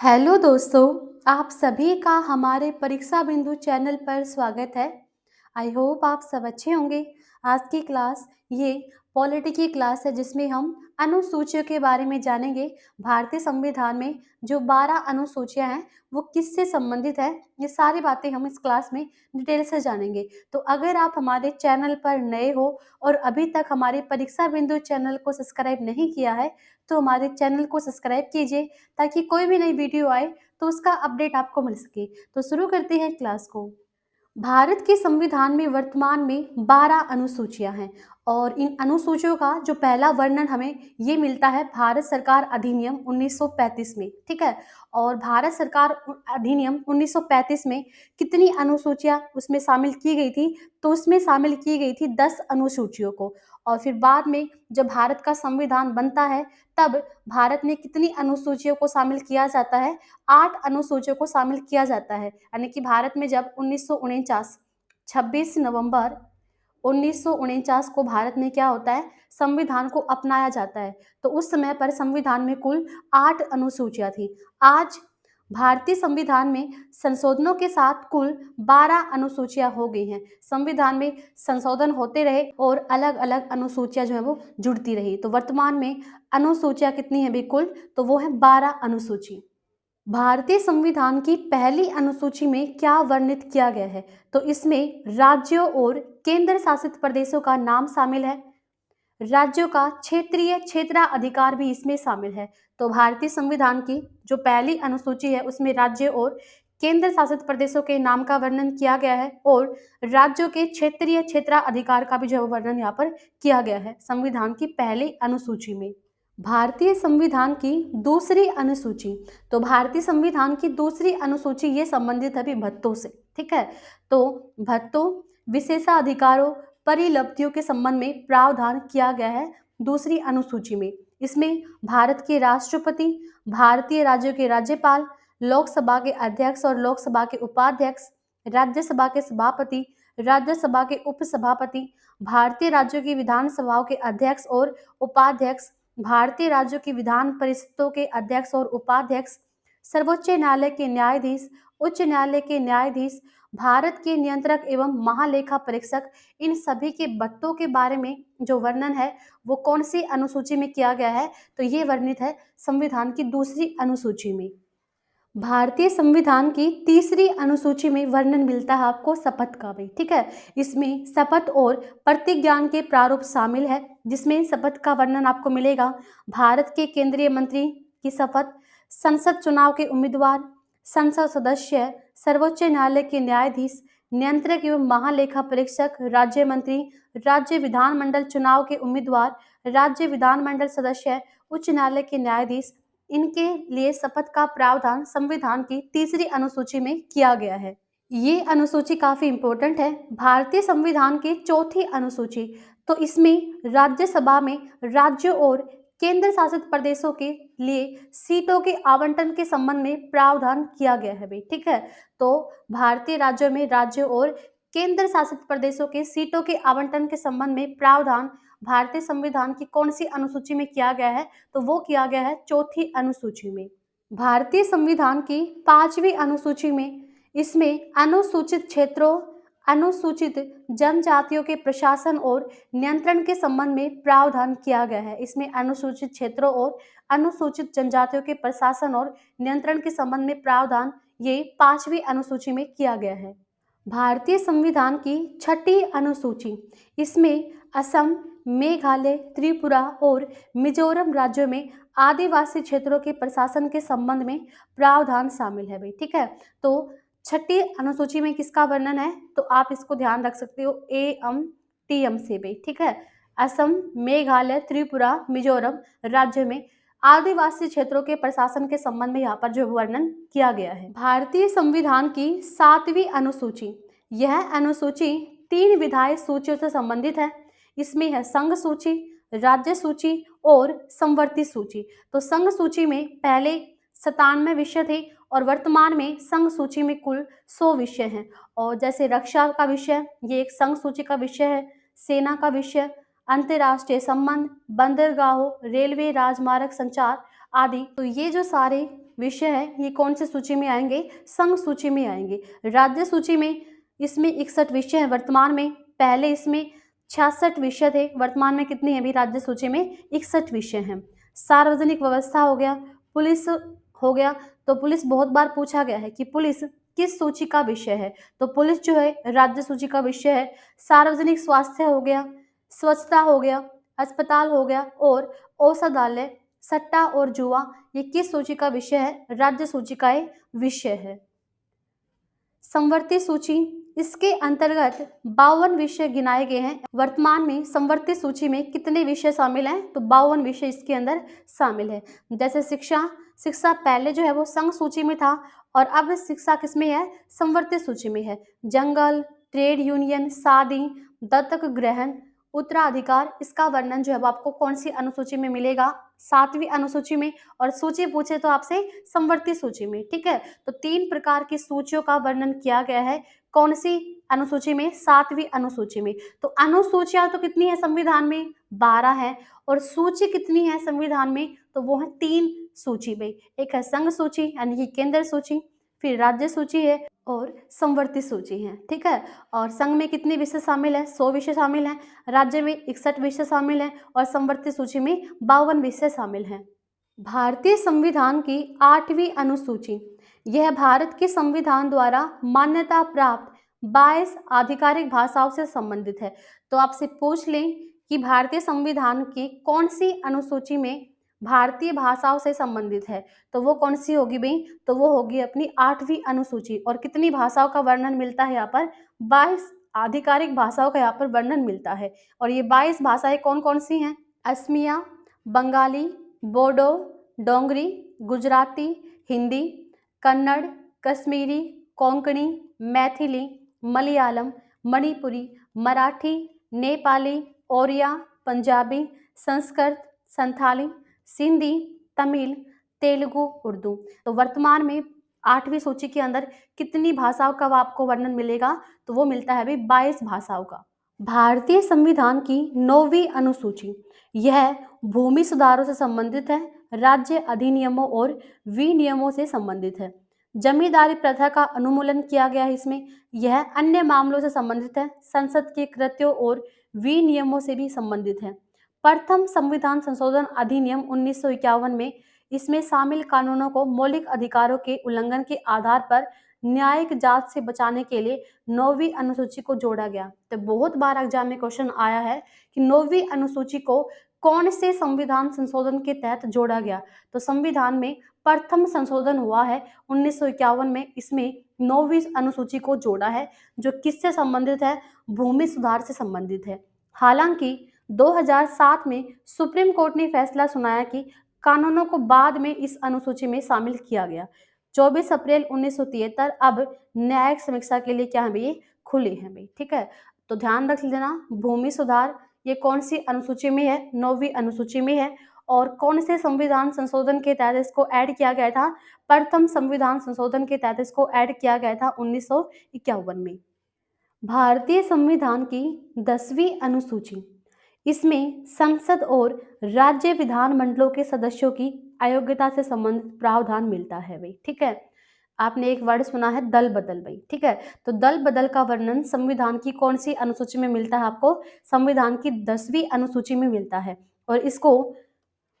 Hello दोस्तों, आप सभी का हमारे परीक्षा बिंदु चैनल पर स्वागत है। आई होप आप सब अच्छे होंगे। आज की क्लास ये पॉलिटी की क्लास है जिसमें हम अनुसूचियों के बारे में जानेंगे। भारतीय संविधान में जो 12 अनुसूचियां हैं वो किससे संबंधित है, ये सारी बातें हम इस क्लास में डिटेल से जानेंगे। तो अगर आप हमारे चैनल पर नए हो और अभी तक हमारे परीक्षा बिंदु चैनल को सब्सक्राइब नहीं किया है तो हमारे चैनल को सब्सक्राइब कीजिए ताकि कोई भी नई वीडियो आए तो उसका अपडेट आपको मिल सके। तो शुरू करते हैं क्लास को। भारत के संविधान में वर्तमान में 12 अनुसूचियां हैं और इन अनुसूचियों का जो पहला वर्णन हमें ये मिलता है भारत सरकार अधिनियम 1935 में। ठीक है। और भारत सरकार अधिनियम 1935 में कितनी अनुसूचियां उसमें शामिल की गई थी, तो उसमें शामिल की गई थी 10 अनुसूचियों को। और फिर बाद में जब भारत का संविधान बनता है तब भारत में कितनी अनुसूचियों को शामिल किया जाता है, 8 अनुसूचियों को शामिल किया जाता है। यानी कि भारत में जब 1949 26 नवंबर 1949 को भारत में क्या होता है, संविधान को अपनाया जाता है। तो उस समय पर संविधान में कुल 8 अनुसूचियां थी। आज भारतीय संविधान में संशोधनों के साथ कुल 12 अनुसूचियां हो गई हैं। संविधान में संशोधन होते रहे और अलग अलग अनुसूचियां जो है वो जुड़ती रही। तो वर्तमान में अनुसूचियां कितनी हैं बिल्कुल, तो वो है 12 अनुसूची। भारतीय संविधान की पहली अनुसूची में क्या वर्णित किया गया है, तो इसमें राज्यों और केंद्र शासित प्रदेशों का नाम शामिल है। राज्यों का क्षेत्रीय क्षेत्राधिकार भी इसमें शामिल है। तो भारतीय संविधान की जो पहली अनुसूची है उसमें राज्य और केंद्र शासित प्रदेशों के नाम का वर्णन किया गया है और राज्यों के क्षेत्रीय क्षेत्राधिकार का भी जो वर्णन यहाँ पर किया गया है संविधान की पहली अनुसूची में। भारतीय संविधान की दूसरी अनुसूची, तो भारतीय संविधान की दूसरी अनुसूची ये संबंधित है अभी भत्तों से। ठीक है। तो भत्तों, विशेषाधिकारों, परिलब्धियों के संबंध में प्रावधान किया गया है दूसरी अनुसूची में। इसमें भारत के राष्ट्रपति, भारतीय राज्यों के राज्यपाल, लोकसभा के अध्यक्ष और लोकसभा के उपाध्यक्ष, राज्यसभा के सभापति, राज्यसभा के उपसभापति, भारतीय राज्यों की विधानसभाओं के अध्यक्ष और उपाध्यक्ष, भारतीय राज्यों की विधान परिषदों के अध्यक्ष और उपाध्यक्ष, सर्वोच्च न्यायालय के न्यायाधीश, उच्च न्यायालय के न्यायाधीश, भारत के नियंत्रक एवं महालेखा परीक्षक, इन सभी के भत्तों के बारे में जो वर्णन है वो कौन सी अनुसूची में किया गया है, तो ये वर्णित है संविधान की दूसरी अनुसूची में। भारतीय संविधान की तीसरी अनुसूची में वर्णन मिलता है आपको शपथ का भी। ठीक है। इसमें शपथ और प्रतिज्ञान के प्रारूप शामिल है, जिसमें शपथ का वर्णन आपको मिलेगा। भारत के केंद्रीय मंत्री की शपथ, संसद चुनाव के उम्मीदवार, संसद सदस्य, सर्वोच्च न्यायालय के न्यायाधीश, नियंत्रक एवं महालेखा परीक्षक, राज्य मंत्री, राज्य विधानमंडल चुनाव के उम्मीदवार, राज्य विधानमंडल सदस्य, उच्च न्यायालय के न्यायाधीश, इनके लिए शपथ का प्रावधान संविधान की तीसरी अनुसूची में किया गया है। ये अनुसूची काफी इंपॉर्टेंट है। भारतीय संविधान की चौथी अनुसूची, तो इसमें राज्यसभा में राज्यों और केंद्र शासित प्रदेशों के लिए सीटों के आवंटन के संबंध में प्रावधान किया गया है भाई। ठीक है। तो भारतीय राज्यों में राज्यों और केंद्र शासित प्रदेशों के सीटों के आवंटन के संबंध में प्रावधान भारतीय संविधान की कौन सी अनुसूची में किया गया है, तो वो किया गया है चौथी अनुसूची में। भारतीय संविधान की पांचवी अनुसूची में इसमें अनुसूचित क्षेत्रों, अनुसूचित जनजातियों के प्रशासन और नियंत्रण के संबंध में प्रावधान किया गया है। इसमें अनुसूचित क्षेत्रों और अनुसूचित जनजातियों के प्रशासन और नियंत्रण के संबंध में प्रावधान ये पांचवी अनुसूची में किया गया है। भारतीय संविधान की छठी अनुसूची, इसमें असम, मेघालय, त्रिपुरा और मिजोरम राज्यों में आदिवासी क्षेत्रों के प्रशासन के संबंध में प्रावधान शामिल है भाई। ठीक है। तो छठी अनुसूची में किसका वर्णन है, तो आप इसको ध्यान रख सकते हो AMTM से भाई। ठीक है। असम, मेघालय, त्रिपुरा, मिजोरम राज्य में आदिवासी क्षेत्रों के प्रशासन के संबंध में यहाँ पर जो वर्णन किया गया है। भारतीय संविधान की सातवीं अनुसूची, यह अनुसूची 3 विधायी सूचियों से संबंधित है। इसमें है संघ सूची, राज्य सूची और समवर्ती सूची। तो संघ सूची में पहले 97 विषय थे और वर्तमान में संघ सूची में कुल 100 विषय हैं। और जैसे रक्षा का विषय, ये एक संघ सूची का विषय है, सेना का विषय, अंतर्राष्ट्रीय संबंध, बंदरगाहों, रेलवे, राजमार्ग संचार आदि। तो ये जो सारे विषय है ये कौन सी सूची में आएंगे? संघ सूची में आएंगे। राज्य सूची में इसमें 61 विषय हैं वर्तमान में, पहले इसमें 66 विषय थे, वर्तमान में कितने हैं अभी राज्य सूची में? 61 विषय हैं। सार्वजनिक व्यवस्था हो गया, पुलिस हो गया, तो पुलिस बहुत बार पूछा गया है कि पुलिस किस सूची का विषय है, तो पुलिस जो है राज्य सूची का विषय है। सार्वजनिक स्वास्थ्य हो गया, स्वच्छता हो गया, अस्पताल हो गया और औषधालय, सट्टा और जुआ, ये किस सूची का विषय है? राज्य सूची का एक विषय है। संवर्ती सूची, इसके अंतर्गत 52 विषय गिनाए गए हैं। वर्तमान में संवर्ती सूची में कितने विषय शामिल हैं? तो 52 विषय इसके अंदर शामिल है। जैसे शिक्षा पहले जो है वो संघ सूची में था और अब शिक्षा किसमें है? संवर्ती सूची में है। जंगल, ट्रेड यूनियन, शादी, दत्तक ग्रहण, उत्तराधिकार, इसका वर्णन जो है वो आपको कौन सी अनुसूची में मिलेगा? 7वीं अनुसूची में। और सूची पूछे तो आपसे संवर्ती सूची में, ठीक है। तो 3 प्रकार की सूचियों का वर्णन किया गया है, कौन सी अनुसूची में? 7वीं अनुसूची में। तो अनुसूचियां तो कितनी है संविधान में? 12 है। और सूची कितनी है संविधान में? तो वो है 3 सूची में। एक है संघ सूची यानी कि केंद्र सूची, फिर राज्य सूची है और संवर्ती सूची है, ठीक है। और संघ में कितने विषय शामिल है? 100 विषय शामिल हैं, राज्य में 61 विषय शामिल हैं और संवर्ती सूची में 52 विषय शामिल हैं। भारतीय संविधान की 8वीं अनुसूची, यह भारत के संविधान द्वारा मान्यता प्राप्त 22 आधिकारिक भाषाओं से संबंधित है। तो आपसे पूछ लें कि भारतीय संविधान की कौन सी अनुसूची में भारतीय भाषाओं से संबंधित है, तो वो कौन सी होगी भाई? तो वो होगी अपनी 8वीं अनुसूची। और कितनी भाषाओं का वर्णन मिलता है यहाँ पर? 22 आधिकारिक भाषाओं का यहाँ पर वर्णन मिलता है। और ये 22 भाषाएं कौन कौन सी हैं? असमिया, बंगाली, बोडो, डोंगरी, गुजराती, हिंदी, कन्नड़, कश्मीरी, कोंकणी, मैथिली, मलयालम, मणिपुरी, मराठी, नेपाली, ओरिया, पंजाबी, संस्कृत, संथाली, सिंधी, तमिल, तेलुगु, उर्दू। तो वर्तमान में 8वीं सूची के अंदर कितनी भाषाओं का आपको वर्णन मिलेगा? तो वो मिलता है भाई 22 भाषाओं का। भारतीय संविधान की 9वीं अनुसूची, यह भूमि सुधारों से संबंधित है, राज्य अधिनियमों और विनियमों से संबंधित है। जमींदारी प्रथा का उन्मूलन किया गया है इसमें। यह अन्य मामलों से संबंधित है, संसद के कृत्यों और विनियमों से भी संबंधित है। प्रथम संविधान संशोधन अधिनियम 1951 में इसमें शामिल कानूनों को मौलिक अधिकारों के उल्लंघन के आधार पर न्यायिक जांच से बचाने के लिए 9वीं अनुसूची को जोड़ा गया। तो बहुत बार एग्जाम में क्वेश्चन आया है कि 9वीं अनुसूची को कौन से संविधान संशोधन के तहत जोड़ा गया? तो संविधान में प्रथम संशोधन हुआ है 1951 में, इसमें 9वीं अनुसूची को जोड़ा है, जो किससे संबंधित है? भूमि सुधार से संबंधित है। हालांकि 2007 में सुप्रीम कोर्ट ने फैसला सुनाया कि कानूनों को बाद में इस अनुसूची में शामिल किया गया। 24 अप्रैल 1973 अब न्यायिक समीक्षा के लिए क्या है भाई? खुले हैं भाई, ठीक है। तो ध्यान रख लेना, भूमि सुधार ये कौन सी अनुसूची में है? 9वीं अनुसूची में है। और कौन से संविधान संशोधन के तहत इसको ऐड किया गया था? प्रथम संविधान संशोधन के तहत इसको ऐड किया गया था 1951 में। भारतीय संविधान की 10वीं अनुसूची, इसमें संसद और राज्य विधानमंडलों के सदस्यों की अयोग्यता से संबंधित प्रावधान मिलता है भाई, ठीक है। आपने एक वर्ड सुना है दल बदल भाई, ठीक है। तो दल बदल का वर्णन संविधान की कौन सी अनुसूची में मिलता है आपको? संविधान की 10वीं अनुसूची में मिलता है। और इसको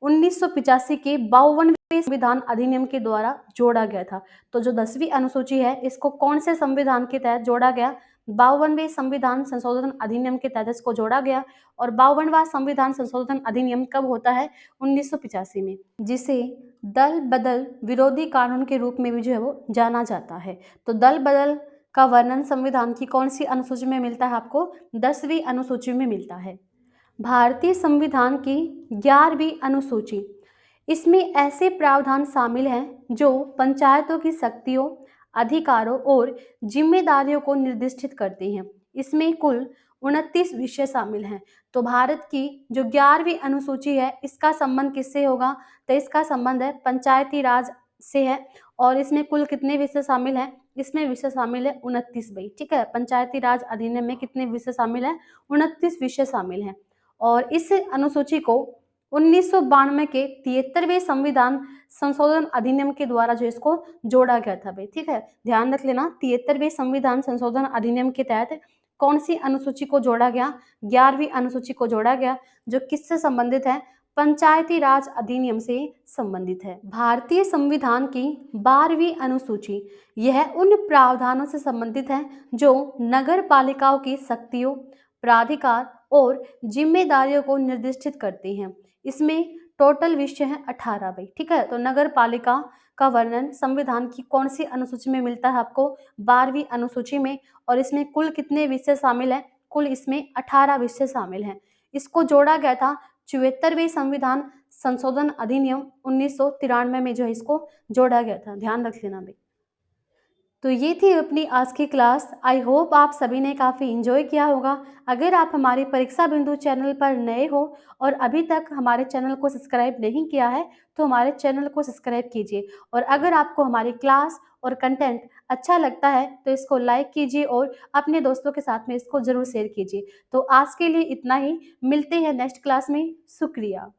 1985 के 52वें संविधान अधिनियम के द्वारा जोड़ा गया था। तो जो 10वीं अनुसूची है इसको कौन से संविधान के तहत जोड़ा गया? 52वें संविधान संशोधन अधिनियम के तहत इसको जोड़ा गया। और 52वां संविधान संशोधन अधिनियम कब होता है? 1985 में, जिसे दल बदल विरोधी कानून के रूप में भी जो है वो जाना जाता है। तो दल बदल का वर्णन संविधान की कौन सी अनुसूची में मिलता है आपको? 10वीं अनुसूची में मिलता है। भारतीय संविधान की 11वीं अनुसूची, इसमें ऐसे प्रावधान शामिल हैं जो पंचायतों की शक्तियों, अधिकारों और जिम्मेदारियों को निर्दिष्ट करते हैं। इसमें कुल 29 विषय शामिल हैं। तो भारत की जो 11वीं अनुसूची है इसका संबंध किससे होगा? तो इसका संबंध है पंचायती राज से है। और इसमें कुल कितने विषय शामिल हैं? इसमें विषय शामिल है 29 भाई, ठीक है। पंचायती राज अधिनियम में कितने विषय शामिल हैं? 29 विषय शामिल हैं। और इस अनुसूची को 1992 के 73वें संविधान संशोधन अधिनियम के द्वारा जो इसको जोड़ा गया था भाई, ठीक है। ध्यान रख लेना, 73वें संविधान संशोधन अधिनियम के तहत कौन सी अनुसूची को जोड़ा गया? 11वीं अनुसूची को जोड़ा गया, जो किससे संबंधित है? पंचायती राज अधिनियम से संबंधित है। भारतीय संविधान की 12वीं अनुसूची यह उन प्रावधानों से संबंधित है जो नगर पालिकाओं की शक्तियों, प्राधिकार और जिम्मेदारियों को निर्दिष्ट करती हैं। इसमें टोटल विषय है 18 भाई, ठीक है। तो नगर पालिका का वर्णन संविधान की कौन सी अनुसूची में मिलता है आपको? 12वीं अनुसूची में। और इसमें कुल कितने विषय शामिल हैं? कुल इसमें 18 विषय शामिल हैं। इसको जोड़ा गया था 74वें संविधान संशोधन अधिनियम 1993 में, जो है इसको जोड़ा गया था। ध्यान रख लेना भाई। तो ये थी अपनी आज की क्लास। आई होप आप सभी ने काफ़ी इन्जॉय किया होगा। अगर आप हमारे परीक्षा बिंदु चैनल पर नए हो और अभी तक हमारे चैनल को सब्सक्राइब नहीं किया है, तो हमारे चैनल को सब्सक्राइब कीजिए। और अगर आपको हमारी क्लास और कंटेंट अच्छा लगता है तो इसको लाइक कीजिए और अपने दोस्तों के साथ में इसको ज़रूर शेयर कीजिए। तो आज के लिए इतना ही, मिलते हैं नेक्स्ट क्लास में। शुक्रिया।